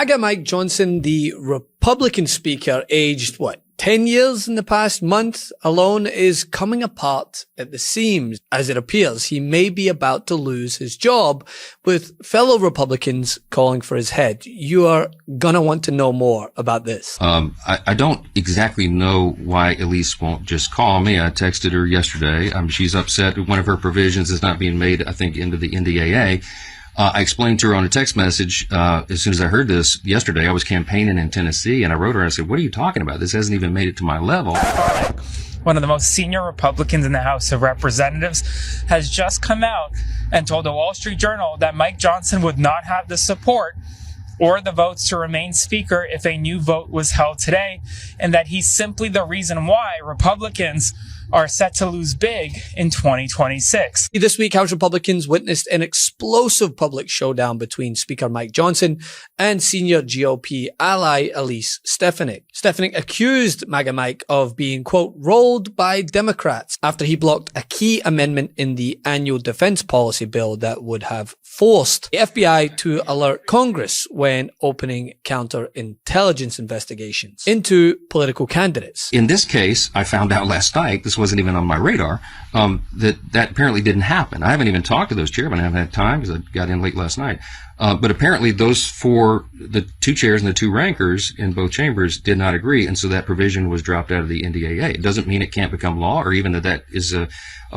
MAGA Mike Johnson, the Republican speaker, aged, 10 years in the past month alone, is coming apart at the seams. As it appears, he may be about to lose his job, with fellow Republicans calling for his head. You are gonna want to know more about this. I don't exactly know why Elise won't just call me. I texted her yesterday. She's upset one of her provisions is not being made, I think, into the NDAA. I explained to her on a text message, as soon as I heard this yesterday. I was campaigning in Tennessee, and I wrote her and I said, what are you talking about? This hasn't even made it to my level. One of the most senior Republicans in the House of Representatives has just come out and told the Wall Street Journal that Mike Johnson would not have the support or the votes to remain Speaker if a new vote was held today, and that he's simply the reason why Republicans are set to lose big in 2026. This week, House Republicans witnessed an explosive public showdown between Speaker Mike Johnson and senior GOP ally Elise Stefanik. Stefanik accused MAGA Mike of being, quote, rolled by Democrats after he blocked a key amendment in the annual defense policy bill that would have forced the FBI to alert Congress when opening counterintelligence investigations into political candidates. In this case, I found out last night, this wasn't even on my radar, that apparently didn't happen. I haven't even talked to those chairmen. I haven't had time because I got in late last night. But apparently those the two chairs and the two rankers in both chambers did not agree, and so that provision was dropped out of the NDAA. It doesn't mean it can't become law or even that is a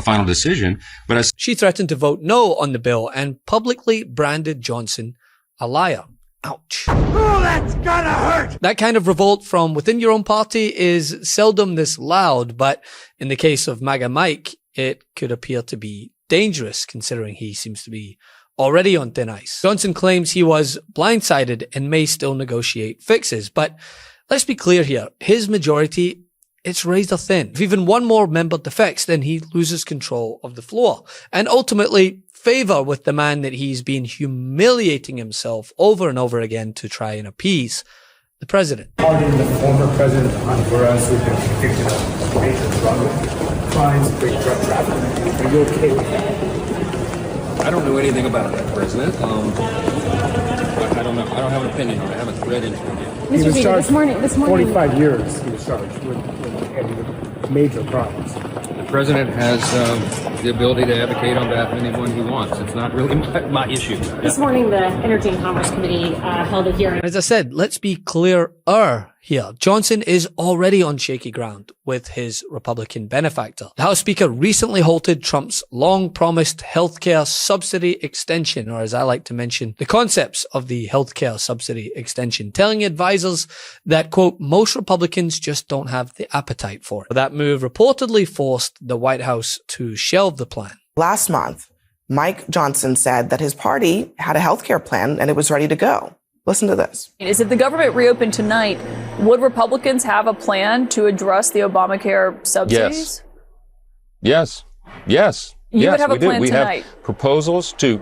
final decision. But she threatened to vote no on the bill and publicly branded Johnson a liar. Ouch. Oh, that's gonna hurt! That kind of revolt from within your own party is seldom this loud, but in the case of MAGA Mike, it could appear to be dangerous, considering he seems to be already on thin ice. Johnson claims he was blindsided and may still negotiate fixes, but let's be clear here. His majority, it's razor thin. If even one more member defects, then he loses control of the floor and ultimately favor with the man that he's been humiliating himself over and over again to try and appease, the president. Pardon the former president of Honduras who's been convicted of major drug crimes, big drug trafficking. Are you okay with that? I don't know anything about that, President. I don't know. I don't have an opinion on it. I haven't read into it yet. He was charged this morning. 45 years he was charged with major crimes. The president has the ability to advocate on behalf of anyone he wants. It's not really my issue. This morning, the Energy and Commerce Committee held a hearing. As I said, let's be clearer here. Johnson is already on shaky ground with his Republican benefactor. The House Speaker recently halted Trump's long-promised healthcare subsidy extension, or as I like to mention, the concepts of the healthcare subsidy extension, telling advisors that, quote, most Republicans just don't have the appetite for it. That move reportedly forced the White House to shelve the plan. Last month, Mike Johnson said that his party had a healthcare plan and it was ready to go. Listen to this. Is if the government reopened tonight, would Republicans have a plan to address the Obamacare subsidies? Yes. You would have a plan we tonight. Have proposals to,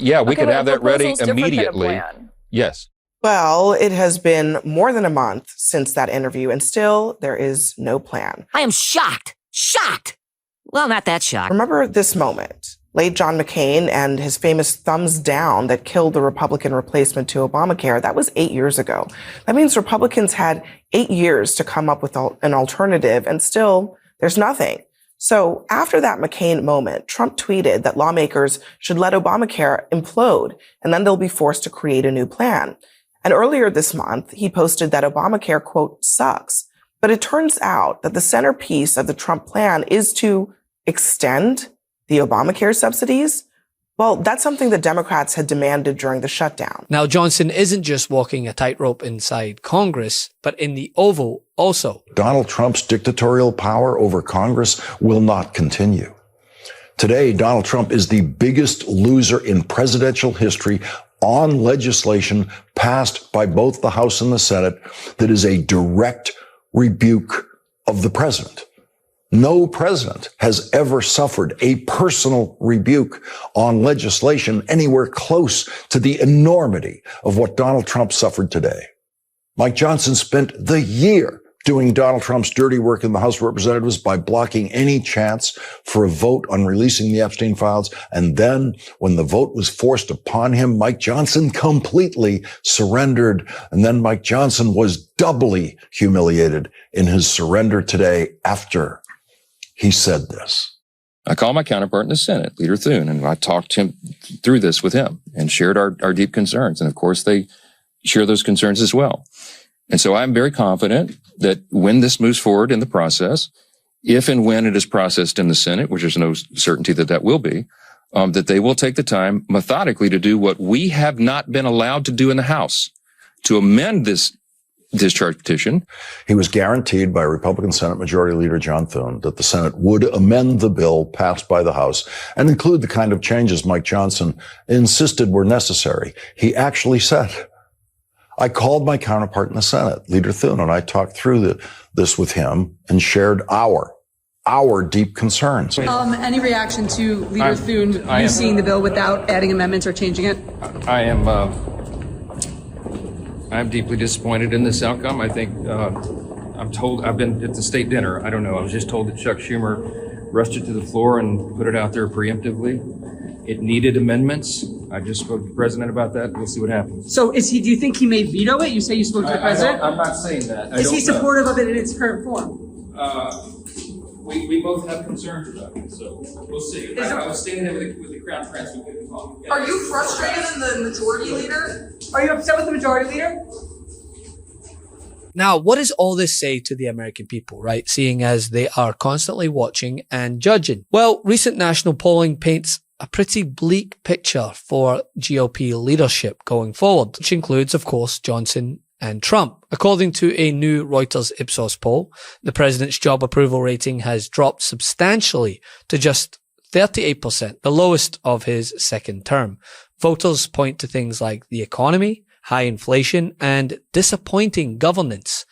we could have that ready immediately. Yes. Well, it has been more than a month since that interview, and still there is no plan. I am shocked. Well, not that shocked. Remember this moment. Late John McCain and his famous thumbs down that killed the Republican replacement to Obamacare, that was 8 years ago. That means Republicans had 8 years to come up with an alternative, and still there's nothing. So after that McCain moment, Trump tweeted that lawmakers should let Obamacare implode, and then they'll be forced to create a new plan. And earlier this month, he posted that Obamacare, quote, sucks. But it turns out that the centerpiece of the Trump plan is to extend the Obamacare subsidies. Well, that's something that Democrats had demanded during the shutdown. Now, Johnson isn't just walking a tightrope inside Congress, but in the Oval also. Donald Trump's dictatorial power over Congress will not continue. Today, Donald Trump is the biggest loser in presidential history on legislation passed by both the House and the Senate that is a direct rebuke of the president. No president has ever suffered a personal rebuke on legislation anywhere close to the enormity of what Donald Trump suffered today. Mike Johnson spent the year doing Donald Trump's dirty work in the House of Representatives by blocking any chance for a vote on releasing the Epstein files. And then when the vote was forced upon him, Mike Johnson completely surrendered. And then Mike Johnson was doubly humiliated in his surrender today after he said this. I called my counterpart in the Senate, Leader Thune, and I talked him through this with him and shared our deep concerns. And of course, they share those concerns as well. And so I'm very confident that when this moves forward in the process, if and when it is processed in the Senate, which there's no certainty that that will be, that they will take the time methodically to do what we have not been allowed to do in the House, to amend this discharge petition. He was guaranteed by Republican Senate Majority Leader John Thune that the Senate would amend the bill passed by the House and include the kind of changes Mike Johnson insisted were necessary. He said, I called my counterpart in the Senate, Leader Thune, and I talked through this with him and shared our deep concerns. Any reaction to Leader Thune seeing the bill without adding amendments or changing it? I'm deeply disappointed in this outcome. I think I've been at the state dinner. I don't know. I was just told that Chuck Schumer rushed it to the floor and put it out there preemptively. It needed amendments. I just spoke to the president about that. We'll see what happens. So do you think he may veto it? You say you spoke to the president? I'm not saying that. Is he supportive of it in its current form? We both have concerns about it, so we'll see. I was standing there with the Crown Prince. We couldn't talk. Are you frustrated in the majority leader? Are you upset with the majority leader? Now, what does all this say to the American people, right? Seeing as they are constantly watching and judging. Well, recent national polling paints a pretty bleak picture for GOP leadership going forward, which includes, of course, Johnson and Trump. According to a new Reuters Ipsos poll, the president's job approval rating has dropped substantially to just 38%, the lowest of his second term. Voters point to things like the economy, high inflation, and disappointing governance,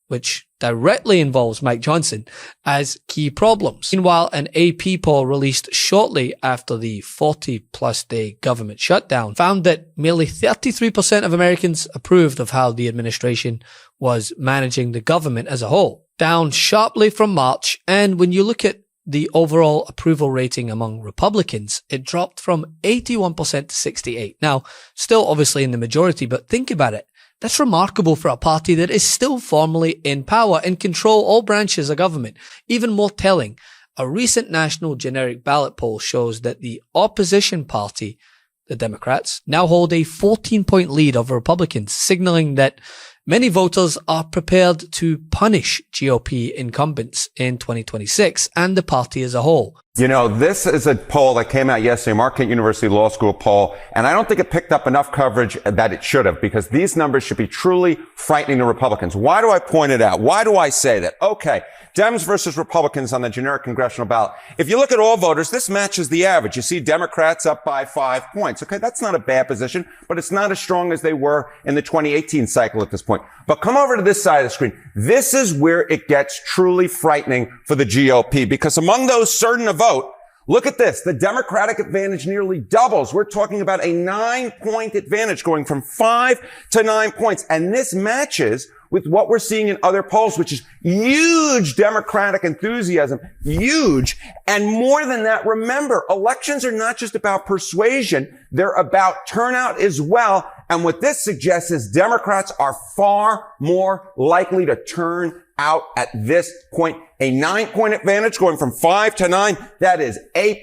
which directly involves Mike Johnson, as key problems. Meanwhile, an AP poll released shortly after the 40-plus day government shutdown found that merely 33% of Americans approved of how the administration was managing the government as a whole, down sharply from March. And when you look at the overall approval rating among Republicans, it dropped from 81% to 68%. Now, still obviously in the majority, but think about it. That's remarkable for a party that is still formally in power and control all branches of government. Even more telling, a recent national generic ballot poll shows that the opposition party, the Democrats, now hold a 14-point lead over Republicans, signaling that many voters are prepared to punish GOP incumbents in 2026 and the party as a whole. You know, this is a poll that came out yesterday, Marquette University Law School poll, and I don't think it picked up enough coverage that it should have, because these numbers should be truly frightening to Republicans. Why do I point it out? Why do I say that? Okay, Dems versus Republicans on the generic congressional ballot. If you look at all voters, this matches the average. You see Democrats up by 5 points. Okay, that's not a bad position, but it's not as strong as they were in the 2018 cycle at this point. But come over to this side of the screen. This is where it gets truly frightening for the GOP, because among those certain to vote, look at this. The Democratic advantage nearly doubles. We're talking about a 9-point advantage going from 5 to 9 points. And this matches with what we're seeing in other polls, which is huge Democratic enthusiasm, huge. And more than that, remember, elections are not just about persuasion. They're about turnout as well. And what this suggests is Democrats are far more likely to turn out at this point. A 9-point advantage going from 5 to 9. That is A+,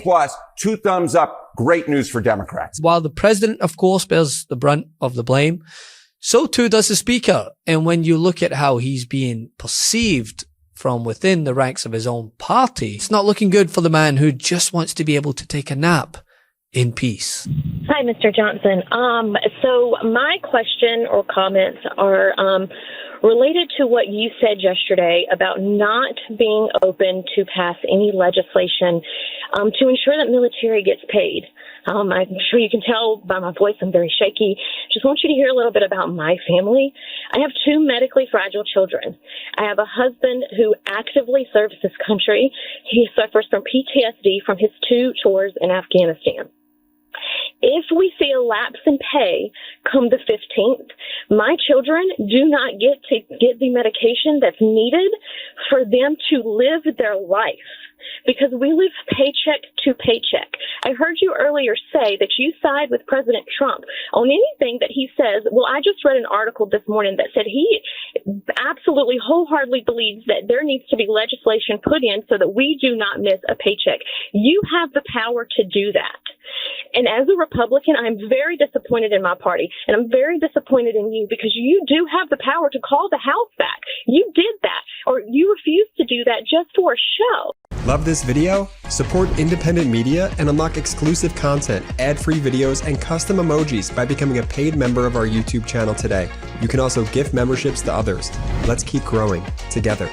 2 thumbs up. Great news for Democrats. While the president, of course, bears the brunt of the blame, so too does the speaker. And when you look at how he's being perceived from within the ranks of his own party, it's not looking good for the man who just wants to be able to take a nap in peace. Hi, Mr. Johnson. So my question or comments are related to what you said yesterday about not being open to pass any legislation to ensure that military gets paid. I'm sure you can tell by my voice I'm very shaky. Just want you to hear a little bit about my family. I have 2 medically fragile children. I have a husband who actively serves this country. He suffers from PTSD from his 2 tours in Afghanistan. If we see a lapse in pay come the 15th, my children do not get to get the medication that's needed for them to live their life, because we live paycheck to paycheck. I heard you earlier say that you side with President Trump on anything that he says. Well, I just read an article this morning that said he absolutely wholeheartedly believes that there needs to be legislation put in so that we do not miss a paycheck. You have the power to do that. And as a Republican, I'm very disappointed in my party, and I'm very disappointed in you, because you do have the power to call the House back. You did that, or you refused to do that just for a show. Love this video? Support independent media and unlock exclusive content, ad-free videos, and custom emojis by becoming a paid member of our YouTube channel today. You can also gift memberships to others. Let's keep growing together.